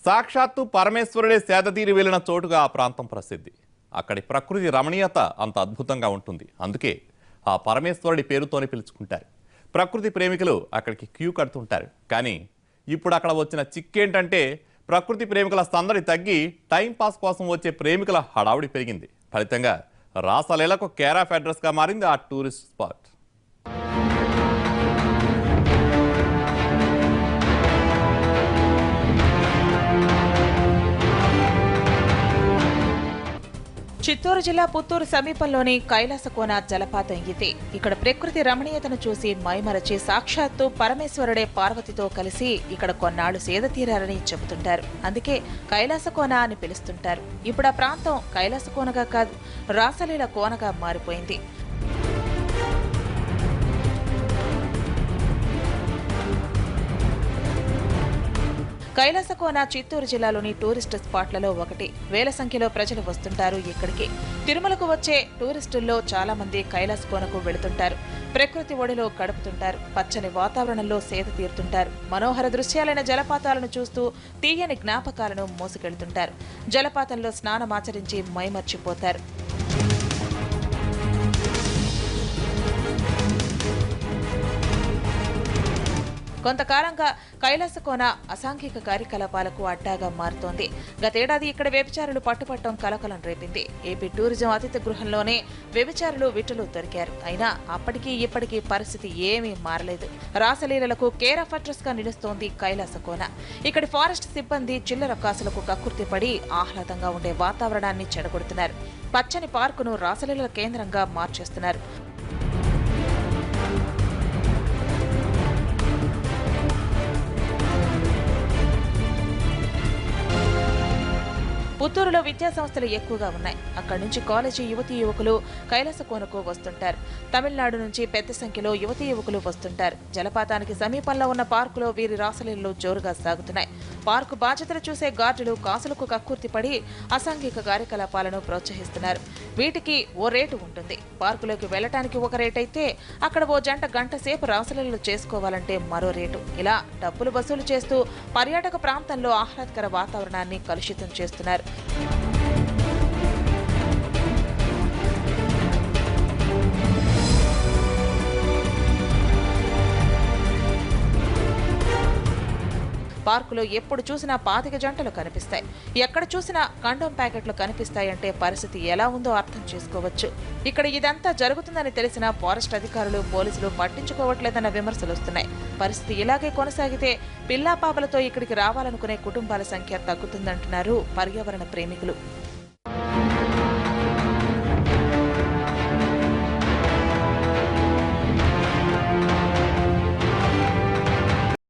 సాక్షాత్తు పరమేశ్వరుడే సేదతీరి వెళ్లిన చోటుగా ఆ ప్రాంతం ప్రసిద్ధి. అక్కడి ప్రకృతి రమణీయత అంత అద్భుతంగా ఉంటుంది. అందుకే ఆ పరమేశ్వరుడి పేరుతోనే పిలుచుకుంటారు. ప్రకృతి ప్రేమికులు అక్కడికి క్యూ కడుతుంటారు. కానీ ఇప్పుడు అక్కడ వచ్చిన చిక్కేంటంటే ప్రకృతి ప్రేమికుల సందడి తగ్గి టైం పాస్ కోసం వచ్చే ప్రేమికుల హడావుడి పెరిగింది. ఫలితంగా రాసలీలకు కేర్ ఆఫ్ అడ్రస్గా మారింది ఆ టూరిస్ట్ స్పాట్. చిత్తూరు జిల్లా పుత్తూరు సమీపంలోని కైలాసకోన జలపాతం ఇదే. ఇక్కడ ప్రకృతి రమణీయతను చూసి మైమరచి సాక్షాత్తు పరమేశ్వరుడే పార్వతితో కలిసి ఇక్కడ కొన్నాళ్లు సేద తీరారని చెబుతుంటారు. అందుకే కైలాసకోన అని పిలుస్తుంటారు. ఇప్పుడు ఆ ప్రాంతం కైలాసకోనగా కాదు, రాసలీల కోనగా మారిపోయింది. కైలాసకోన చిత్తూరు జిల్లాలోని టూరిస్ట్ స్పాట్లలో ఒకటి. వేల సంఖ్యలో ప్రజలు వస్తుంటారు ఇక్కడికి. తిరుమలకు వచ్చే టూరిస్టుల్లో చాలా మంది కైలాసకోనకు వెళుతుంటారు. ప్రకృతి ఒడిలో గడుపుతుంటారు. పచ్చని వాతావరణంలో సేద తీరుతుంటారు. మనోహర దృశ్యాలైన జలపాతాలను చూస్తూ తీయని జ్ఞాపకాలను మోసుకెళ్తుంటారు. జలపాతంలో స్నానమాచరించి మైమర్చిపోతారు. కొంతకాలంగా కైలాసకోన అసాంఘిక కార్యకలాపాలకు అడ్డాగా మారుతోంది. గతేడాది ఇక్కడ వ్యభిచారులు పట్టుపట్టడం కలకలం రేపింది. ఏపీ టూరిజం అతిథి గృహంలోనే వ్యభిచారులు విట్టులు దొరికారు. అయినా అప్పటికీ ఇప్పటికీ పరిస్థితి ఏమీ మారలేదు. రాసలీలలకు కేర్ ఆఫ్ అడ్రస్ గా నిలుస్తోంది కైలాసకోన. ఇక్కడి ఫారెస్ట్ సిబ్బంది చిల్లర కాసులకు కక్కుర్తిపడి ఆహ్లాదంగా ఉండే వాతావరణాన్ని చెడగొడుతున్నారు. పచ్చని పార్కును రాసలీల కేంద్రంగా మార్చేస్తున్నారు. పుత్తూరులో విద్యా సంస్థలు ఎక్కువగా ఉన్నాయి. అక్కడి నుంచి కాలేజీ యువతీ యువకులు కైలాసకోనకు వస్తుంటారు. తమిళనాడు నుంచి పెద్ద సంఖ్యలో యువతీ యువకులు వస్తుంటారు. జలపాతానికి సమీపంలో ఉన్న పార్కులో వీరి రాసలీలలు జోరుగా సాగుతున్నాయి. పార్కు బాధ్యతలు చూసే గార్డులు కాసులకు కక్కుర్తిపడి అసాంఘిక కార్యకలాపాలను ప్రోత్సహిస్తున్నారు. వీటికి ఓ రేటు ఉంటుంది. పార్కులోకి వెళ్లటానికి ఒక రేటు అయితే అక్కడ ఓ గంట సేపు రాసలీలలు చేసుకోవాలంటే మరో రేటు. ఇలా డబ్బులు వసూలు చేస్తూ పర్యాటక ప్రాంతంలో ఆహ్లాదకర వాతావరణాన్ని కలుషితం చేస్తున్నారు. పార్కులో ఎప్పుడు చూసినా 25 జంటలు కనిపిస్తాయి. ఎక్కడ చూసినా కండోమ్ ప్యాకెట్లు కనిపిస్తాయంటే పరిస్థితి ఎలా ఉందో అర్థం చేసుకోవచ్చు. ఇక్కడ ఇదంతా జరుగుతుందని తెలిసిన ఫారెస్ట్ అధికారులు, పోలీసులు పట్టించుకోవట్లేదన్న విమర్శలు వస్తున్నాయి. పరిస్థితి ఇలాగే కొనసాగితే పిల్లాపాపలతో ఇక్కడికి రావాలనుకునే కుటుంబాల సంఖ్య తగ్గుతుందంటున్నారు పర్యావరణ ప్రేమికులు.